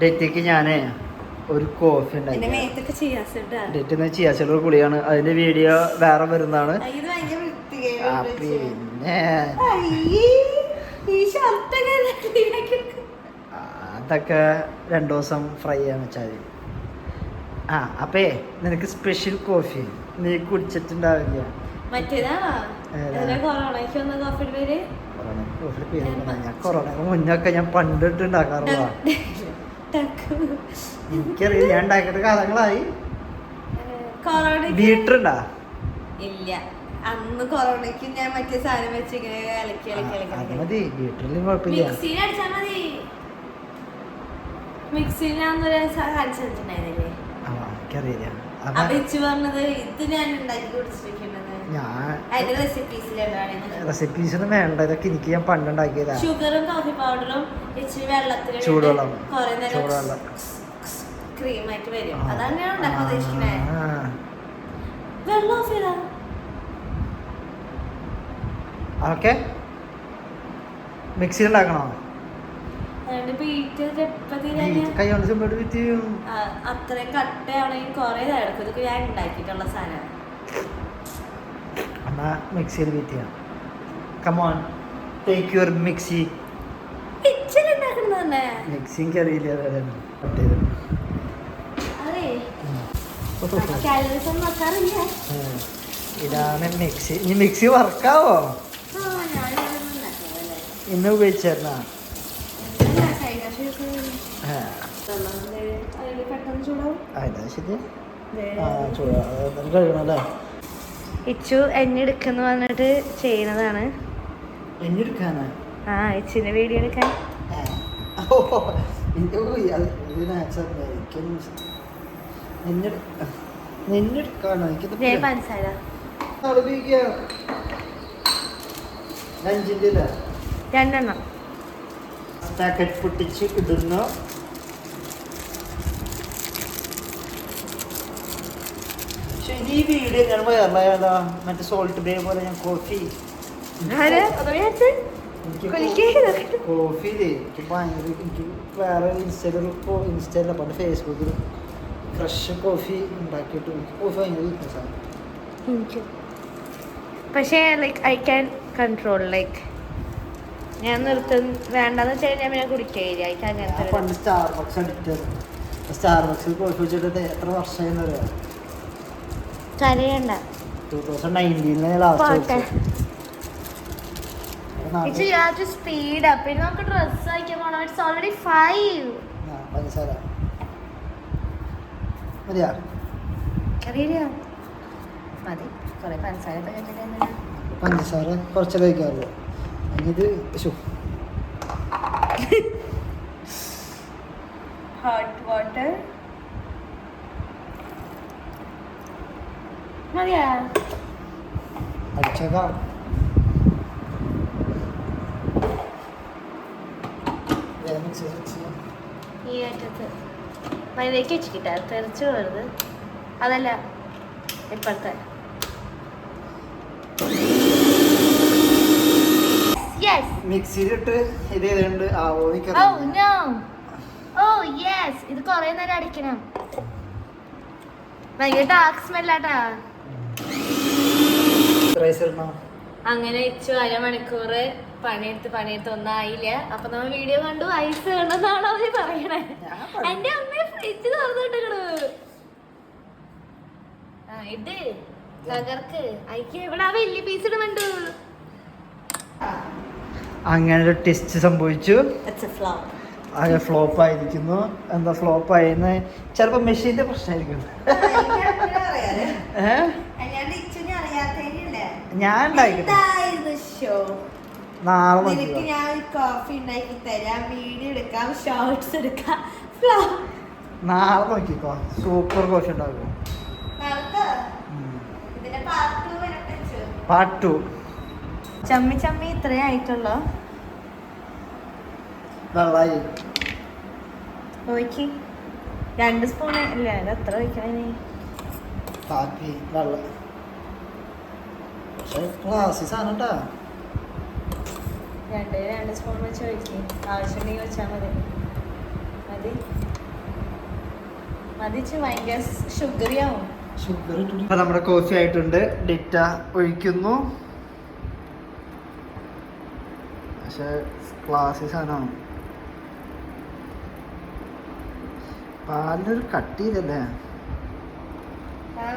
ഡേറ്റിക്ക് ഞാൻ ഒരു കോഫി ഉണ്ടാക്കി. ഡേറ്റ് ചിയാസിഡ് ഒരു കുളിയാണ്. അതിന്റെ വീഡിയോ വേറെ വരുന്നതാണ്. പിന്നെ അതൊക്കെ 2 ദിവസം ഫ്രൈ ചെയ്യാന്ന് വെച്ചാൽ. അപ്പേ നിനക്ക് സ്പെഷ്യൽ കോഫി നീ കുടിച്ചിട്ടുണ്ടാവില്ല. കൊറോണക്ക് മുന്നൊക്കെ ഞാൻ പണ്ടിട്ട് ഉണ്ടാക്കാറുള്ള. എനിക്കറിയില്ല, ഞാൻ ഉണ്ടാക്കിയിട്ട് കാലങ്ങളായി. ബീറ്ററുണ്ടാ? ഇല്ല, അന്ന് കൊറോണക്ക് ഞാൻ മറ്റേ സാധനം വെച്ച് ഇങ്ങനെ മതി. ബീറ്ററിൽ കുഴപ്പമില്ല. മിക്സിയിൽ കാണിച്ചിട്ടുണ്ടായിരുന്നില്ലേ? എനിക്കറിയില്ല. പറഞ്ഞത് ഇത് ഞാൻ ഉണ്ടാക്കി കുടിച്ചിരിക്കുന്നത്. റെസിപ്പീസൊന്നും വേണ്ട, ഇതൊക്കെ എനിക്ക് ഞാൻ പണ്ടുണ്ടാക്കിയതാ. ഷുഗറും കോഫി പൗഡറും ഇച്ചിരി വെള്ളത്തിൽ ചൂടുവെള്ളം ക്രീമായിട്ട് വരും. അതാണ് ഞാൻ ഉണ്ടാക്കാൻ ഉദ്ദേശിക്കുന്നത്. വെള്ളം ഓഫ് ചെയ്താ ഓക്കെ. മിക്സിയിൽ ഉണ്ടാക്കണോ? അത്രയും കട്ടയാണെങ്കിൽ കൊറേ എടുക്കും. ഇതൊക്കെ ഞാൻ ഉണ്ടാക്കിയിട്ടുള്ള സാധനം. മിക്സിയിൽ ബീറ്റ് ചെയ്യാം. Come on, take your mixie. Mixie എനിക്ക് അറിയില്ല. ഇതാണ് മിക്സി. ഈ മിക്സി വർക്കാവോ? ഇന്ന് ഉപയോഗിച്ചായിരുന്നാ? ഇച്ചു എന്നെ എടുക്കുന്നു പറഞ്ഞിട്ട് ചെയ്യുന്നതാണ്. ഇച്ചിന്റെ വീഡിയോ എടുക്കാൻ. പഞ്ചസാര രണ്ടെണ്ണം പാക്കറ്റ് പൊട്ടിച്ച് ഇടുന്നു. ഈ വീഡിയോ ഞാൻ വയറിലായതാ. മറ്റേ സോൾട്ട് ബേ പോലെ ഞാൻ കോഫി കോഫിയില് എനിക്ക് ഭയങ്കര, എനിക്ക് വേറെ ഇൻസ്റ്റയിലല്ല പണ്ട് ഫേസ്ബുക്കിൽ ഫ്രഷ് കോഫി ഉണ്ടാക്കിയിട്ട് എനിക്ക് കോഫി ഭയങ്കര വീക്ക്നെസ്സാണ്. പക്ഷേ like I can control. Like ഞാൻ വേണ്ടെന്ന് വെച്ച് കഴിഞ്ഞാൽ ഞാൻ കുടിക്കുകയില്ല. പണ്ട് സ്റ്റാർബക്സ് അഡിക്റ്റ്. സ്റ്റാർബക്സിൽ കോഫി വെച്ചിട്ട് എത്ര വർഷമായെന്ന് പറയാം. കരയണ്ട. 2019 ലാസ്റ്റ്. Speed up. ഇനി നമുക്ക് ഡ്രസ് അയക്കാൻ പോകണം. It's already 5. പഞ്ചസാര മതിയാ? അറിയില്ല, മതി. കുറെ പഞ്ചസാര പഞ്ചസാര കുറച്ച് കഴിക്കാറുള്ളൂ. ഇത് ഹോട്ട് വാട്ടർ മതിയാ? അടിച്ചേക്കാം. ഈ അറ്റത്ത് മൈദയ്ക്ക് വെച്ചിട്ട തെറിച്ച് വരുന്നത് അതല്ല ഇപ്പോഴത്തെ. മിക്സിയിലിട്ട് ഇത് ചെയ്തുണ്ട്. ഇത് കൊറേ നേരം അടിക്കണം. ഭയങ്കര ഡാർക്ക് സ്മെല്ലാട്ടാ. അങ്ങനെ വെച്ചു. 1/2 മണിക്കൂർ പണിയെടുത്ത് ഒന്നായില്ല. അപ്പൊ നമ്മൾ വീഡിയോ കണ്ടു. ഐസ് വേണമെന്നാണ് അവര് പറയണേ. എന്റെ അമ്മയെ ഫ്രിഡ്ജ് തുറന്നിട്ടു. ഇത് തകർക്ക് അയക്ക്. ഇവിടെ ആ വലിയ പീസ് ഇടുന്നുണ്ട്. അങ്ങനെ ഒരു ടെസ്റ്റ് സംഭവിച്ചു. ആകെ ഫ്ലോപ്പ് ആയിരിക്കുന്നു. എന്താ ഫ്ലോപ്പ് ആയെന്ന്? ചിലപ്പോ മെഷീന്റെ പ്രശ്നമായിരിക്കും. ഞാൻ നാളെ കോഫി ഉണ്ടാക്കി തരാം, വീഡിയോ എടുക്കാം, ഷോർട്സ് എടുക്കാം. നാളെ നോക്കിക്കോ, സൂപ്പർ കോഫി ഉണ്ടാക്കും. പാർട്ട് 2. ചമ്മി ഇത്രേ ആയിട്ടുള്ളൂ. വെള്ളായി ഒഴിക്ക്. 2 സ്പൂൺ അല്ലേ? എത്ര ഒഴിക്കണേ? കാപ്പി വെള്ളം. പക്ഷെ ക്ലാസ്സി സാധനം കേട്ടാ. 2 സ്പൂൺ വെച്ച് ഒഴിക്ക്. ആവശ്യമുണ്ടെങ്കിൽ വെച്ചാൽ മതി. മതിച്ച് ഭയങ്കര ഷുഗറിയാവും. ഷുഗർ ഇപ്പം നമ്മുടെ കോഫി ആയിട്ടുണ്ട്. ഡിറ്റ ഒഴിക്കുന്നു. പക്ഷെ ക്ലാസ്സി സാധനമാണ്. പാലിനൊരു കട്ടിയില്ലല്ലേ?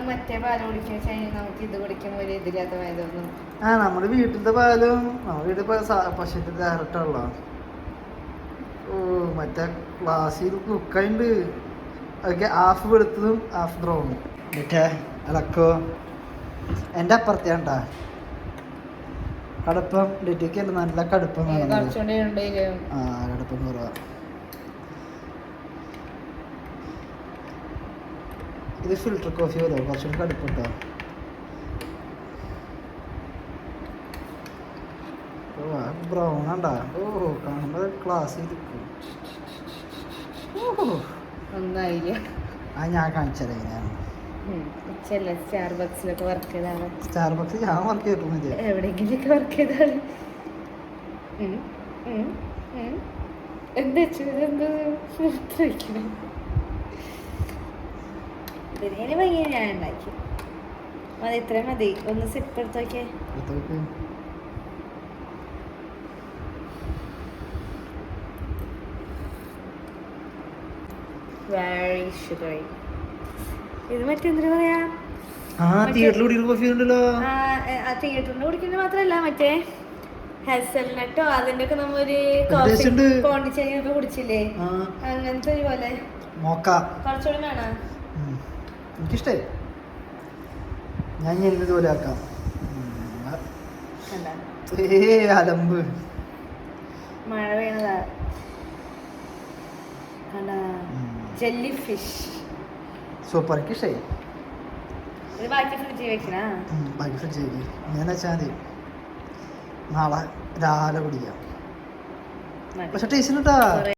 മറ്റേ പാല് കുടിക്കാൻ നമുക്ക് ഇത് കുടിക്കുമ്പോൾ ഒരു ഇതില്ലാത്ത തോന്നും. നമ്മുടെ വീട്ടിലത്തെ പാലും നമ്മുടെ വീട്ടിൽ പശുവിൻ്റെ ഡയറക്റ്റുള്ള. ഓ മറ്റേ ക്ലാസ്സിൽ കുക്കായുണ്ട്. അതൊക്കെ ഹാഫ് വെളുത്തതും ഹാഫ് ബ്രൗണും. മറ്റേ അലക്കോ എൻ്റെ അപ്പുറത്തേണ്ടാ കടുപ്പം. ഡിറ്റയ്ക്ക് നല്ല കടുപ്പം കടുപ്പം കുറവാ. ഇത് ഫിൽറ്റർ കോഫി വല്ലോ കുറച്ചുകൂടി കടുപ്പുണ്ടോ? ബ്രൗൺ ആണ്ടാ. ഓ കാണുമ്പോൾ ക്ലാസ്സിൽ ഒന്നായില്ല. ഞാൻ കാണിച്ചല്ലേ എങ്ങനെയാണ്. സ്റ്റാർബക്സിലൊക്കെ വർക്ക് ചെയ്താണ്. സ്റ്റാർബക്സ് ഞാൻ വർക്ക് ചെയ്തിട്ടൊന്നുമില്ല. എവിടെയെങ്കിലൊക്കെ വർക്ക് ചെയ്താണ്. എന്താ ബിരിയാണി ഭയങ്കര ഞാൻ ഉണ്ടാക്കി. മതി, ഇത്രയും മതി. ഒന്ന് സിപ്പ് എടുത്ത് നോക്കിയേ. Very sugary. ഇത് മറ്റെന്താ പറയാ, തിയേറ്ററിൽ കോഫി ഉണ്ടല്ലോ. തിയേറ്ററിൽ കുടിക്കുന്നത് മാത്രല്ല, മറ്റേ ഹെസൽനട്ടോ അതിന്റെ ഒക്കെ നമ്മൊരു പോണ്ടിച്ചേരി കുടിച്ചില്ലേ, അങ്ങനത്തെ ഒരു പോലെ കുറച്ചുകൂടി വേണം. എനിക്കിഷ്ടേ. ഞാൻ ഇതുപോലെ ആക്കാം. അലമ്പ് മഴ വീണതാ. Jelly fish super. എനിക്കിഷ്ടേ. ബാക്കി ഫ്രിഡ്ജിൽ വെക്കണ. ബാക്കി ഫ്രിഡ്ജിൽ ഞാൻ വെച്ചാൽ മതി. നാളെ രാവിലെ കുടിക്കാം. പക്ഷെ ടേസ്റ്റ് കിട്ടാ.